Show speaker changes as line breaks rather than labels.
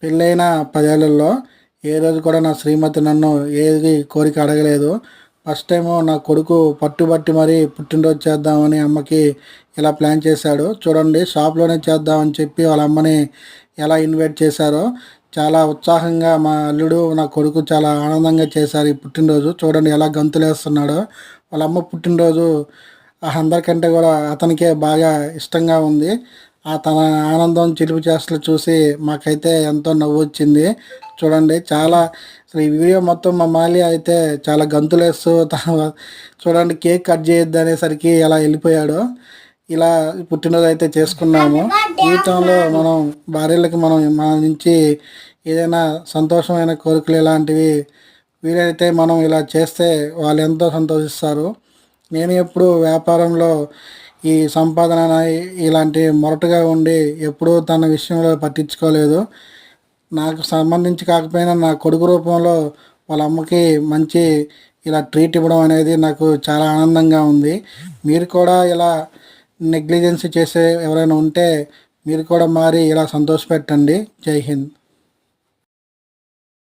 పెళ్ళైన 10 ఏళ్లలో ఏ రోజు కూడా నా శ్రీమతి నన్ను ఏది కోరిక అడగలేదు. ఫస్ట్ టైము నా కొడుకు పట్టుబట్టి మరీ పుట్టినరోజు చేద్దామని అమ్మకి ఇలా ప్లాన్ చేశాడు. చూడండి, షాప్‌లోనే చేద్దామని చెప్పి వాళ్ళ అమ్మని ఎలా ఇన్వైట్ చేశారో, చాలా ఉత్సాహంగా మా అల్లుడు, నా కొడుకు చాలా ఆనందంగా చేశారు ఈ పుట్టినరోజు. చూడండి ఎలా గంతులేస్తున్నాడో. వాళ్ళ అమ్మ పుట్టినరోజు అందరికంటే కూడా అతనికే బాగా ఇష్టంగా ఉంది. తన ఆనందం, చిలిపి చేష్టలు చూసి మాకైతే ఎంతో నవ్వొచ్చింది. చూడండి, చాలా అసలు ఈ వీడియో మొత్తం మా మాల్య అయితే చాలా గంతులేస్తూ చూడండి, కేక్ కట్ చేయొద్దు అనేసరికి ఎలా వెళ్ళిపోయాడో. ఇలా పుట్టినరోజు అయితే చేసుకున్నాము. జీవితంలో మనం భార్యలకి మన నుంచి ఏదైనా సంతోషమైన కోరికలు ఇలాంటివి వీలైతే మనం ఇలా చేస్తే వాళ్ళు ఎంతో సంతోషిస్తారు. నేను ఎప్పుడు వ్యాపారంలో ఈ సంపాదన ఇలాంటి మొరటుగా ఉండి ఎప్పుడూ తన విషయంలో పట్టించుకోలేదు. నాకు సంబంధించి కాకపోయినా నా కొడుకు రూపంలో వాళ్ళ అమ్మకి మంచి ఇలా ట్రీట్ ఇవ్వడం అనేది నాకు చాలా ఆనందంగా ఉంది. మీరు కూడా ఇలా నెగ్లిజెన్సీ చేసే ఎవరైనా ఉంటే మీరు కూడా మారి ఇలా సంతోషపెట్టండి. జై హింద్.